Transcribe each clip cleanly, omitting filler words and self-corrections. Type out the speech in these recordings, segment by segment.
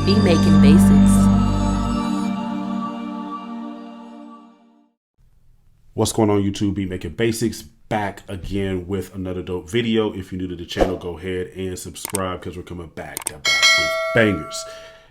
Beat Making Basics. What's going on YouTube? Beat Making Basics back again with another dope video. If you're new to the channel, go ahead and subscribe because we're coming back with bangers.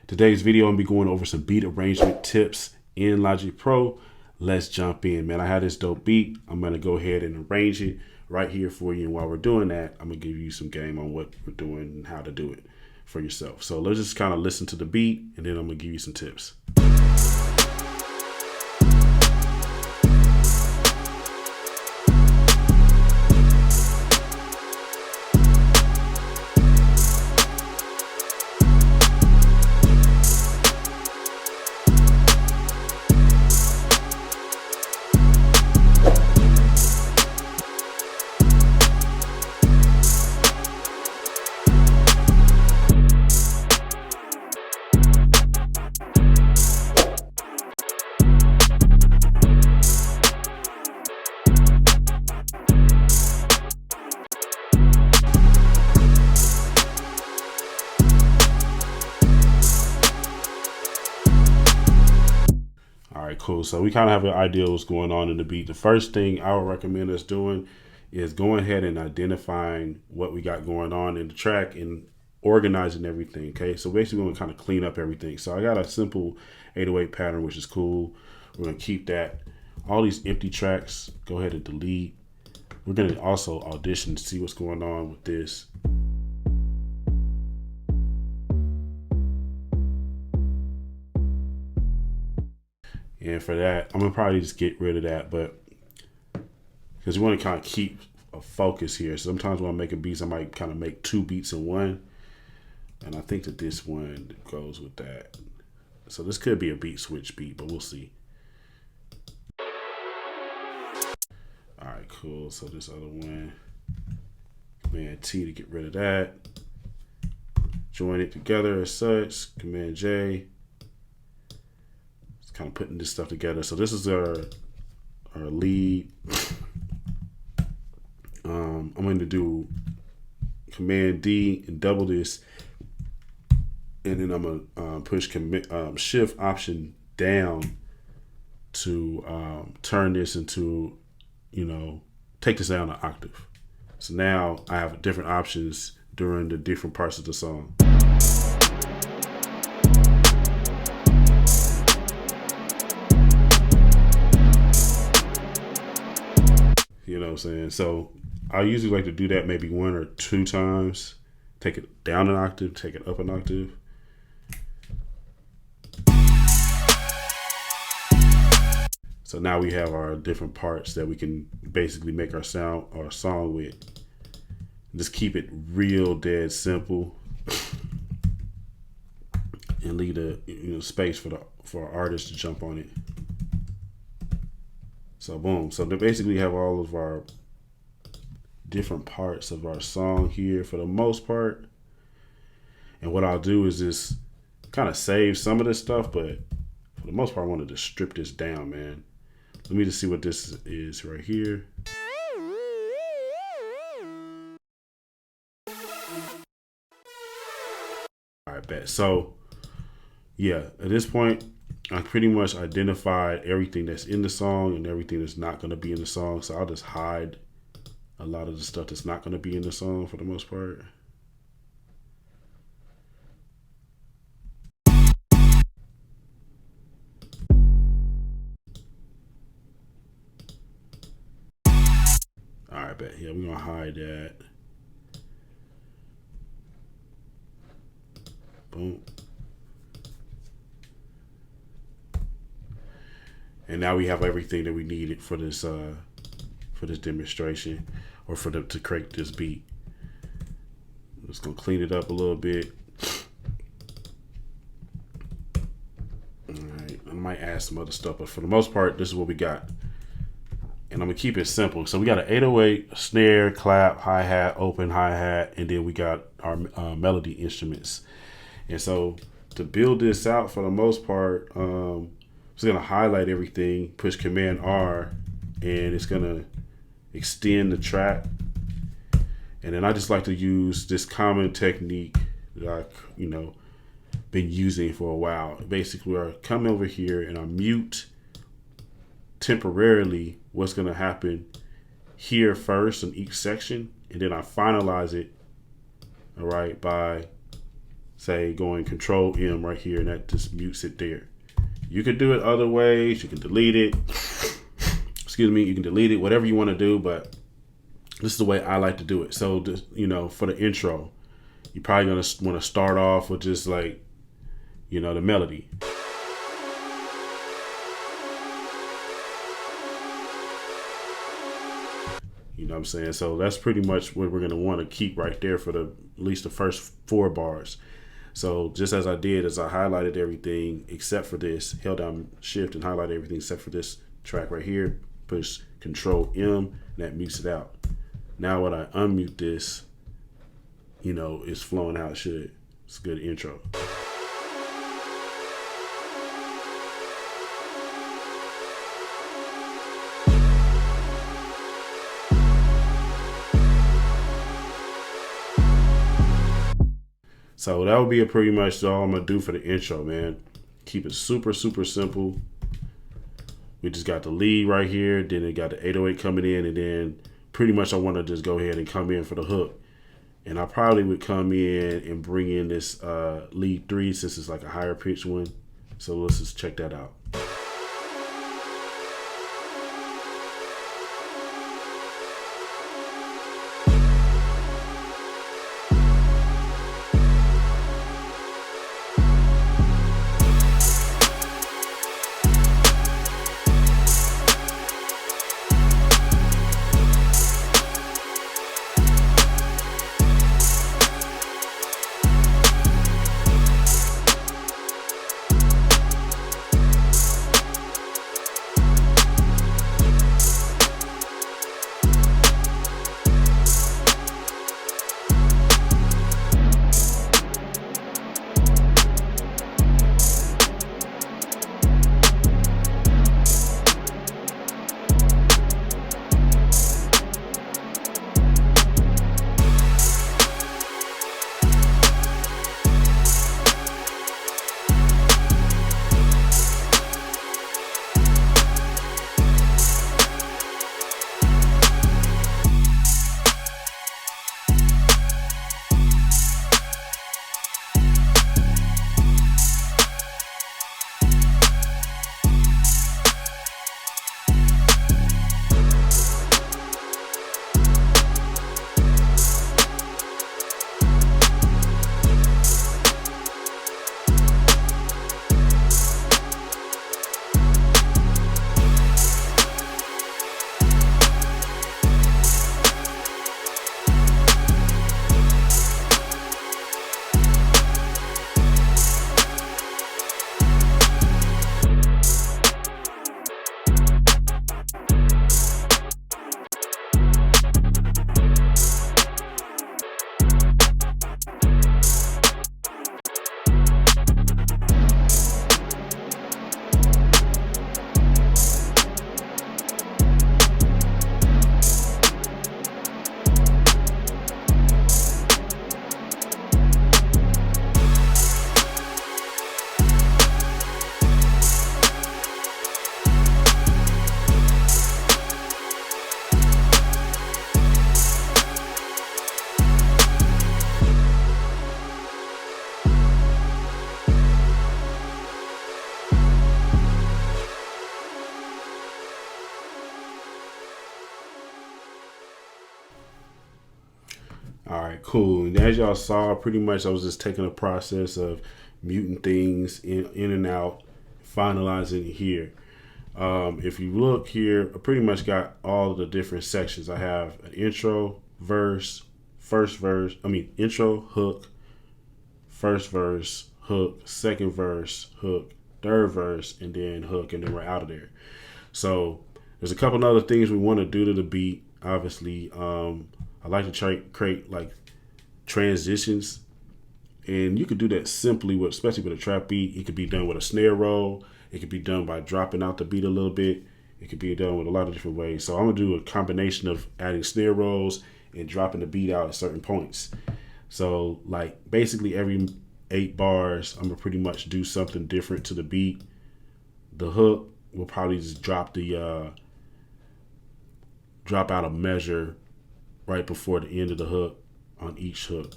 Today's video, I'm gonna be going over some beat arrangement tips in Logic Pro. Let's jump in, man. I have this dope beat. I'm gonna go ahead and arrange it right here for you. And while we're doing that, I'm gonna give you some game on what we're doing and how to do it for yourself. So let's just kind of listen to the beat and then I'm gonna give you some tips. All right, cool. So we kind of have an idea of what's going on in the beat. The first thing I would recommend us doing is going ahead and identifying what we got going on in the track and organizing everything. Okay, so basically we're gonna kind of clean up everything. So I got a simple 808 pattern, which is cool. We're gonna keep that. All these empty tracks, go ahead and delete. We're gonna also audition to see what's going on with this. And for that, I'm gonna probably just get rid of that, but because you want to kind of keep a focus here. Sometimes when I'm making beats, I might kind of make two beats in one. And I think that this one goes with that. So this could be a beat switch beat, but we'll see. All right, cool. So this other one, Command T to get rid of that. Join it together as such, Command J. Kind of putting this stuff together. So this is our lead. I'm going to do Command D and double this, and then I'm gonna push Shift Option down to turn this into, take this down an octave. So now I have different options during the different parts of the song. You know what I'm saying? So I usually like to do that maybe one or two times. Take it down an octave, take it up an octave. So now we have our different parts that we can basically make our song with. Just keep it real dead simple and leave the space for our artist to jump on it. So boom. So they basically have all of our different parts of our song here for the most part. And what I'll do is just kind of save some of this stuff, but for the most part, I wanted to strip this down, man. Let me just see what this is right here. All right, bet. So yeah, at this point, I pretty much identified everything that's in the song and everything that's not going to be in the song. So I'll just hide a lot of the stuff that's not going to be in the song for the most part. All right, bet. Yeah, we're going to hide that. Boom. And now we have everything that we needed for this demonstration, or to create this beat. I'm just gonna clean it up a little bit. All right, I might add some other stuff, but for the most part, this is what we got. And I'm gonna keep it simple. So we got an 808, snare, clap, hi-hat, open hi-hat, and then we got our melody instruments. And so to build this out for the most part, it's gonna highlight everything, push Command R, and it's gonna extend the track. And then I just like to use this common technique that I, been using for a while. Basically, I come over here and I mute temporarily what's going to happen here first in each section, and then I finalize it, all right, by say going Control M right here, and that just mutes it there. You could do it other ways. You can delete it. Excuse me. You can delete it, whatever you want to do, but this is the way I like to do it. So, for the intro, you're probably going to want to start off with just like, the melody. You know what I'm saying? So that's pretty much what we're going to want to keep right there for at least the first 4 bars. So just as I did, as I highlighted everything except for this, held down Shift and highlighted everything except for this track right here, push Control M, and that mutes it out. Now when I unmute this, it's flowing how it should. It's a good intro. So that would be pretty much all I'm going to do for the intro, man. Keep it super, super simple. We just got the lead right here. Then it got the 808 coming in. And then pretty much I want to just go ahead and come in for the hook. And I probably would come in and bring in this lead 3 since it's like a higher pitch one. So let's just check that out. All right, cool. And as y'all saw, pretty much I was just taking a process of muting things in and out, finalizing here. If you look here, I pretty much got all of the different sections. I have an intro, verse, intro, hook, first verse, hook, second verse, hook, third verse, and then hook, and then we're out of there. So there's a couple other things we want to do to the beat. Obviously, I like to create like transitions, and you could do that simply with, especially with a trap beat. It could be done with a snare roll. It could be done by dropping out the beat a little bit. It could be done with a lot of different ways. So I'm gonna do a combination of adding snare rolls and dropping the beat out at certain points. So like basically every 8 bars, I'm gonna pretty much do something different to the beat. The hook will probably just drop out a measure right before the end of the hook on each hook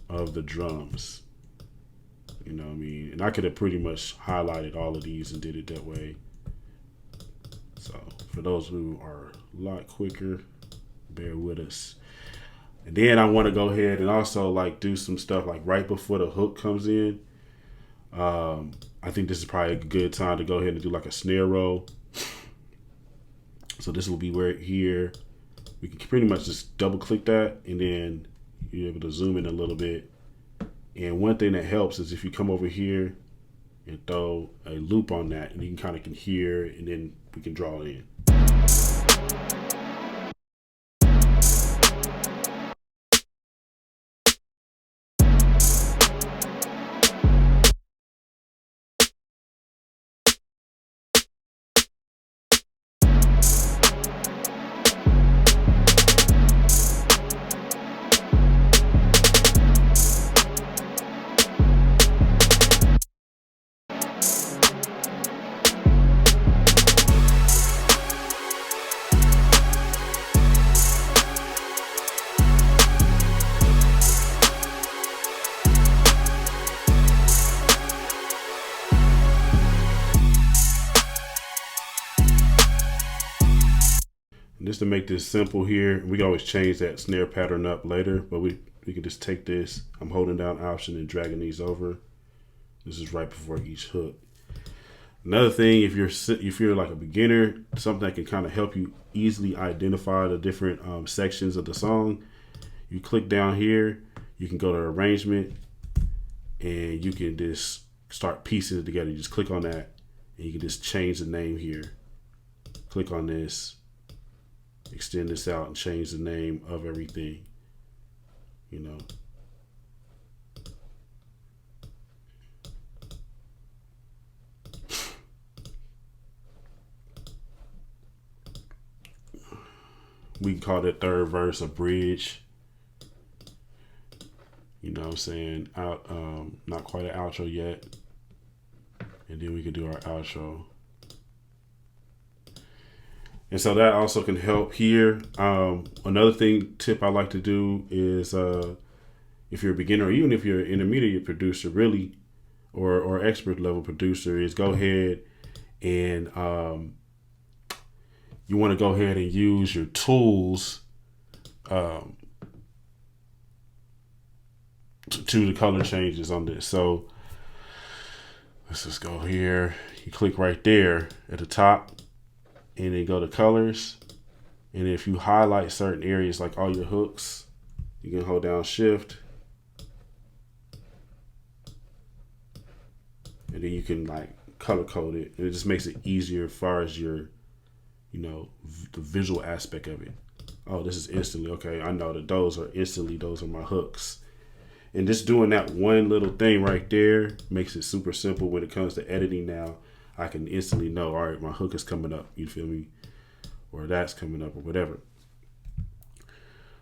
of the drums. You know what I mean? And I could have pretty much highlighted all of these and did it that way. So for those who are a lot quicker, bear with us. And then I want to go ahead and also like do some stuff like right before the hook comes in. I think this is probably a good time to go ahead and do like a snare roll. So this will be right here. We can pretty much just double click that, and then you're able to zoom in a little bit. And one thing that helps is if you come over here and throw a loop on that, and you can hear, and then we can draw it in. Just to make this simple here, we can always change that snare pattern up later, but we can just take this. I'm holding down Option and dragging these over. This is right before each hook. Another thing, if you're like a beginner, something that can kind of help you easily identify the different sections of the song, you click down here, you can go to arrangement, and you can just start piecing it together. You just click on that, and you can just change the name here. Click on this, extend this out, and change the name of everything, you know. We can call that third verse a bridge. You know what I'm saying? Not quite an outro yet. And then we can do our outro. And so that also can help here. Another tip I like to do is if you're a beginner, or even if you're an intermediate producer, really, or expert level producer, is go ahead and you want to go ahead and use your tools to the color changes on this. So let's just go here. You click right there at the top, and then go to colors. And if you highlight certain areas, like all your hooks, you can hold down Shift, and then you can like color code it, and it just makes it easier as far as your, you know, the visual aspect of it. Oh, this is instantly, okay, I know that those are my hooks. And just doing that one little thing right there makes it super simple when it comes to editing now. I can instantly know, all right, my hook is coming up, you feel me? Or that's coming up, or whatever.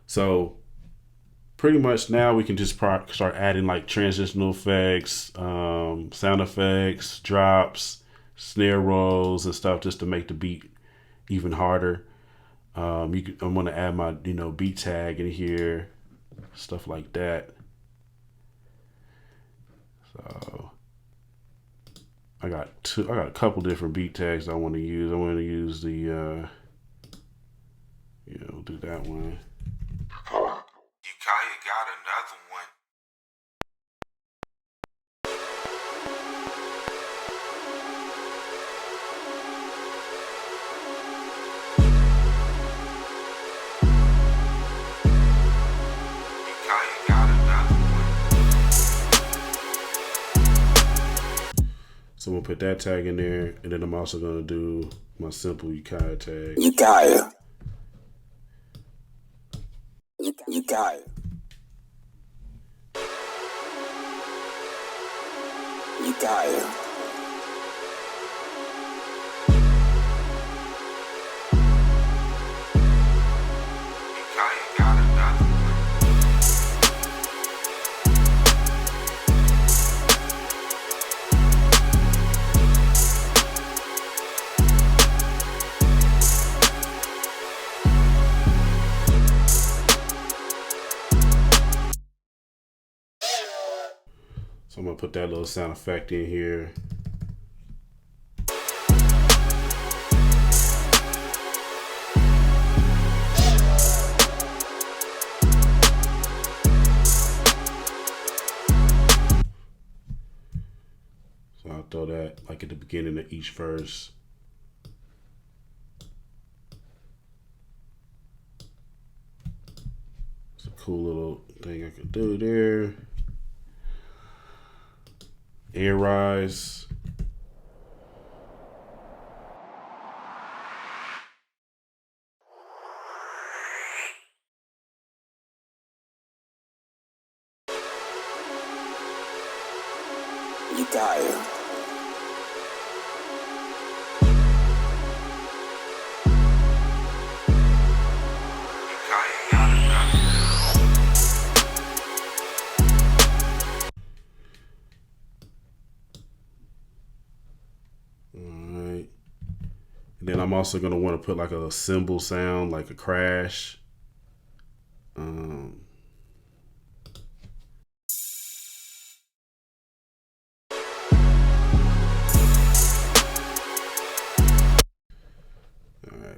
So pretty much now we can just start adding like transitional effects, sound effects, drops, snare rolls and stuff, just to make the beat even harder. I'm going to add my, beat tag in here, stuff like that. So I got a couple different beat tags I want to use. I want to use the, we'll do that one. Ukiah got another one. Ukiah got another one. So we'll put that tag in there, and then I'm also going to do my simple Ukiah tag. Ukiah. Ukiah. Ukiah. Ukiah got another one. So I'm gonna put that little sound effect in here. So I'll throw that like at the beginning of each verse. It's a cool little thing I could do there. Air rise. You tired? Alright. And then I'm also going to want to put like a cymbal sound, like a crash. Alright,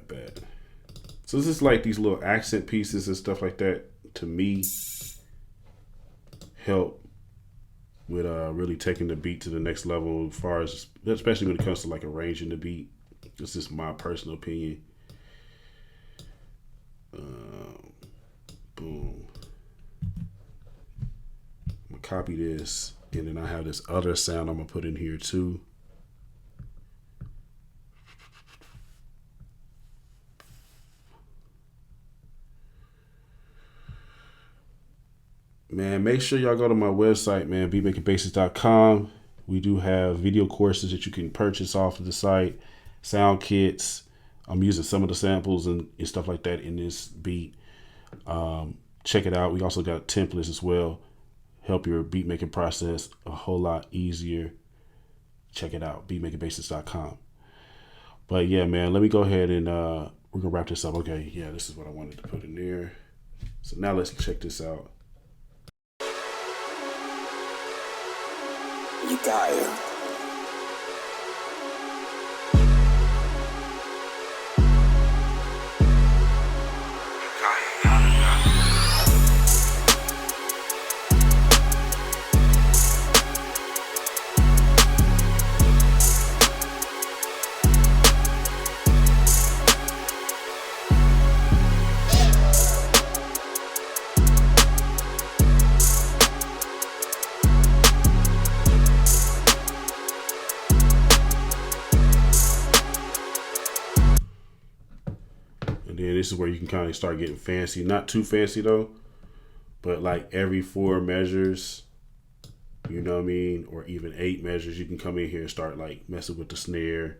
bad. So this is like these little accent pieces and stuff like that, to me, help with really taking the beat to the next level as far as, especially when it comes to like arranging the beat. This is my personal opinion. Boom. I'm gonna copy this, and then I have this other sound I'm gonna put in here too. Man, make sure y'all go to my website, man, beatmakingbasics.com. We do have video courses that you can purchase off of the site, sound kits. I'm using some of the samples and stuff like that in this beat. Check it out. We also got templates as well. Help your beat making process a whole lot easier. Check it out, beatmakingbasics.com. But yeah, man, let me go ahead and we're gonna wrap this up. Okay, yeah, this is what I wanted to put in there. So now let's check this out. You tired? And then this is where you can kind of start getting fancy. Not too fancy though, but like every 4 measures, you know what I mean? Or even 8 measures, you can come in here and start like messing with the snare.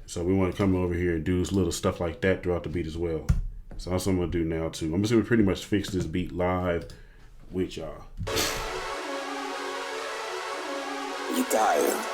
So we want to come over here and do little stuff like that throughout the beat as well. So that's what I'm gonna do now too. I'm just gonna pretty much fix this beat live with y'all. You tired?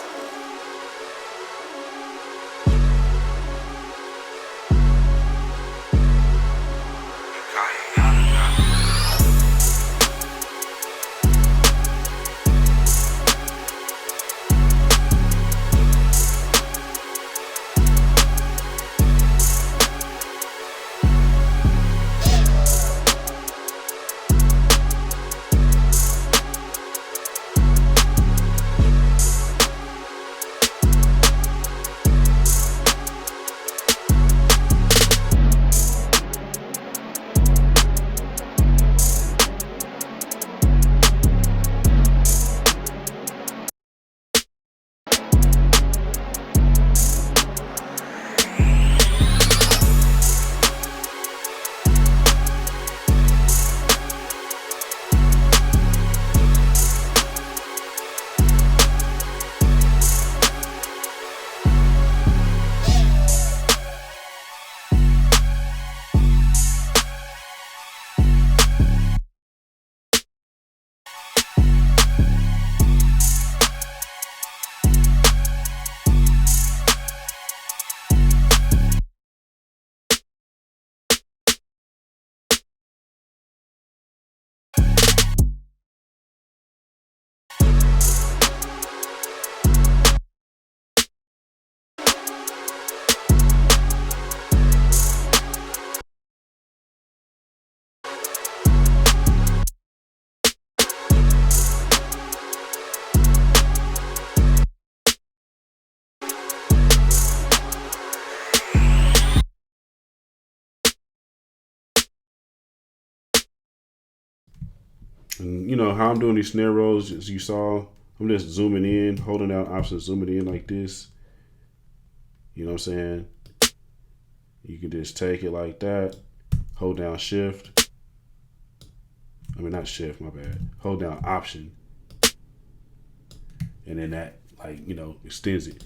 And you know how I'm doing these snare rolls, as you saw, I'm just zooming in, holding down Option, zooming in like this. You know what I'm saying? You can just take it like that, hold down Shift. I mean, not Shift, my bad. Hold down Option. And then that, like, you know, extends it.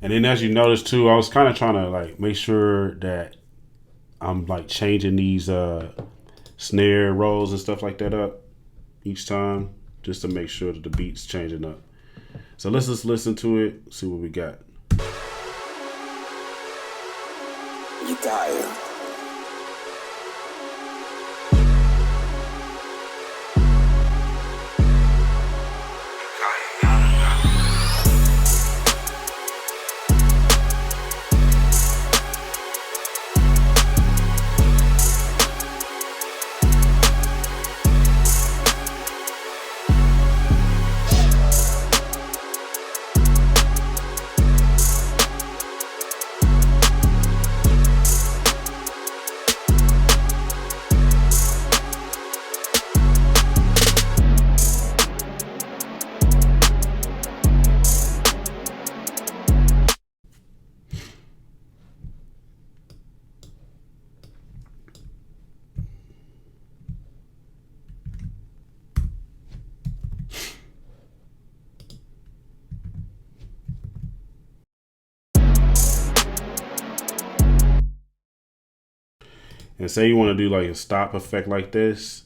And then as you notice too, I was kind of trying to like make sure that I'm like changing these snare rolls and stuff like that up each time, just to make sure that the beat's changing up. So let's just listen to it, see what we got. You tired. And say you want to do like a stop effect like this,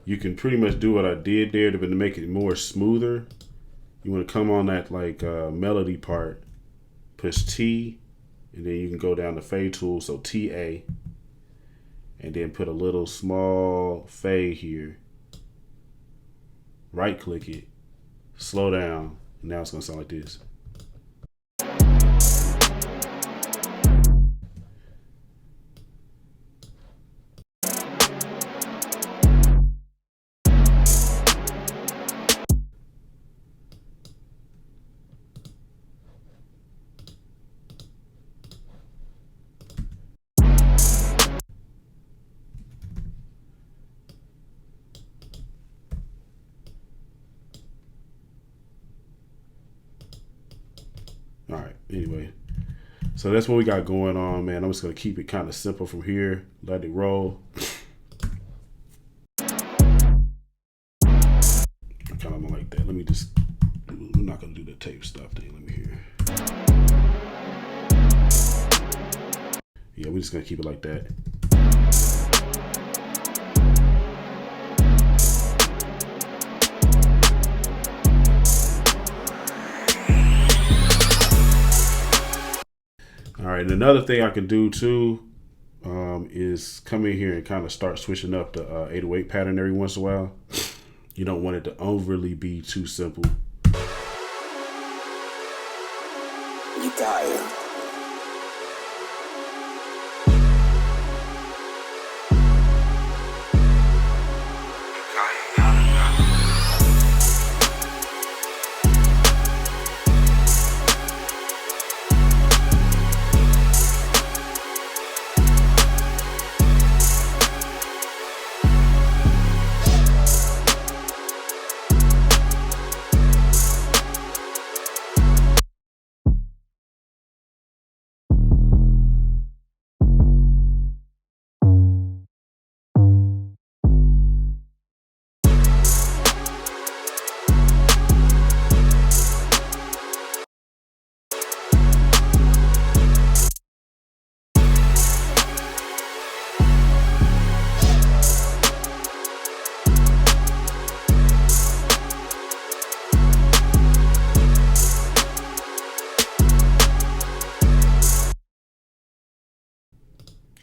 you can pretty much do what I did there to make it more smoother. You want to come on that like melody part, push T, and then you can go down the fade tool, so TA, and then put a little small fade here. Right click it, slow down, and now it's gonna sound like this. All right, anyway, so that's what we got going on, man. I'm just gonna keep it kind of simple from here, let it roll. Kind of like that. Let me just, I'm not gonna do the tape stuff thing. Let me hear. Yeah, we're just gonna keep it like that. All right, and another thing I can do too is come in here and kind of start switching up the 808 pattern every once in a while. You don't want it to overly be too simple. You tired.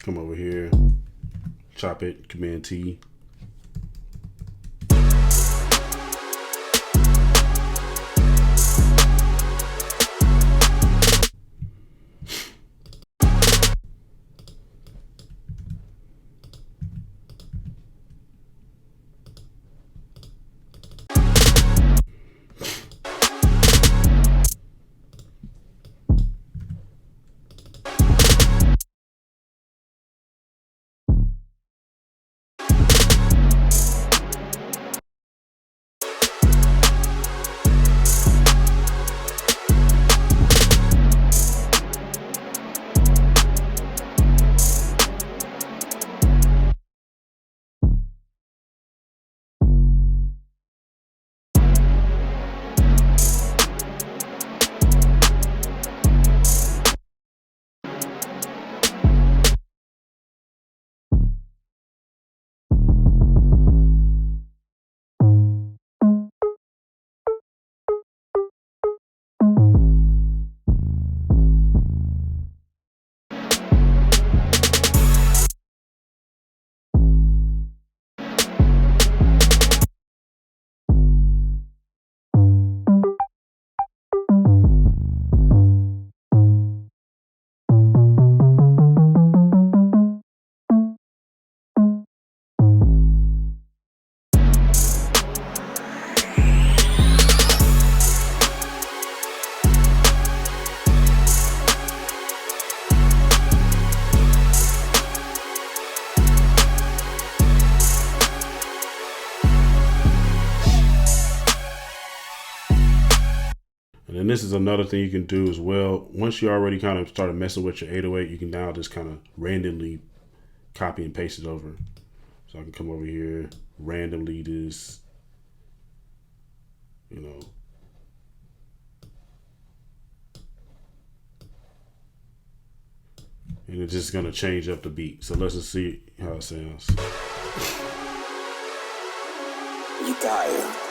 come over here, chop it, Command T. And then this is another thing you can do as well. Once you already kind of started messing with your 808, you can now just kind of randomly copy and paste it over. So I can come over here, randomly just, you know, and it's just gonna change up the beat. So let's just see how it sounds. Вітаю.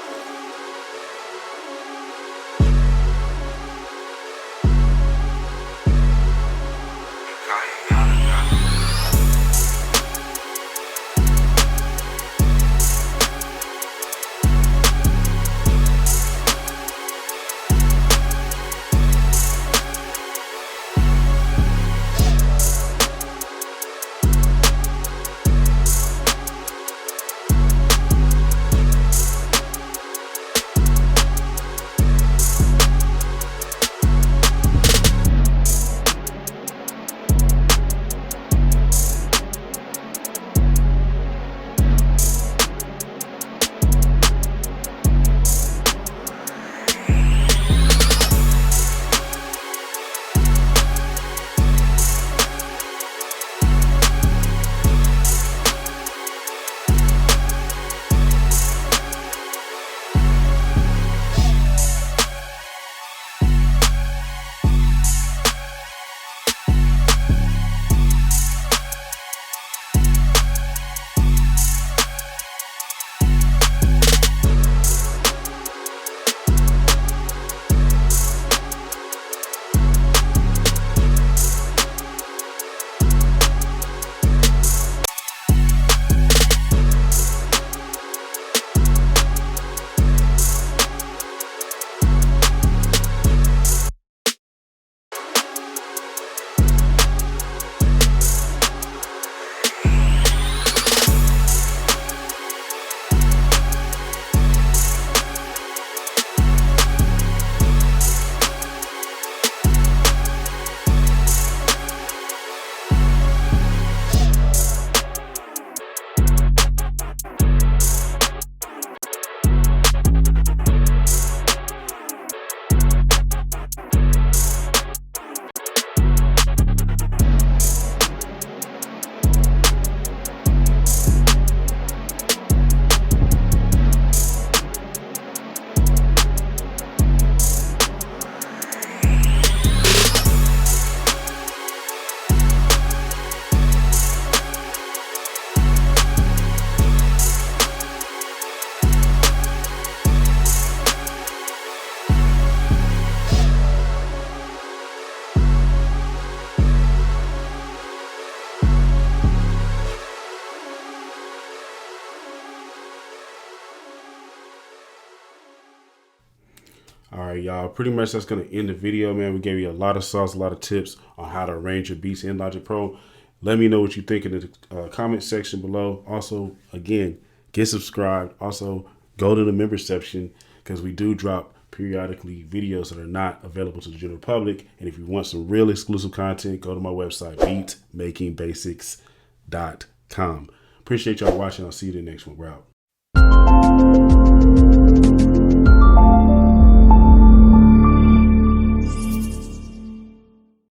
All right, y'all. Pretty much that's going to end the video, man. We gave you a lot of sauce, a lot of tips on how to arrange your beats in Logic Pro. Let me know what you think in the comment section below. Also, again, get subscribed. Also, go to the member section because we do drop periodically videos that are not available to the general public. And if you want some real exclusive content, go to my website, beatmakingbasics.com. Appreciate y'all watching. I'll see you in the next one. We're out.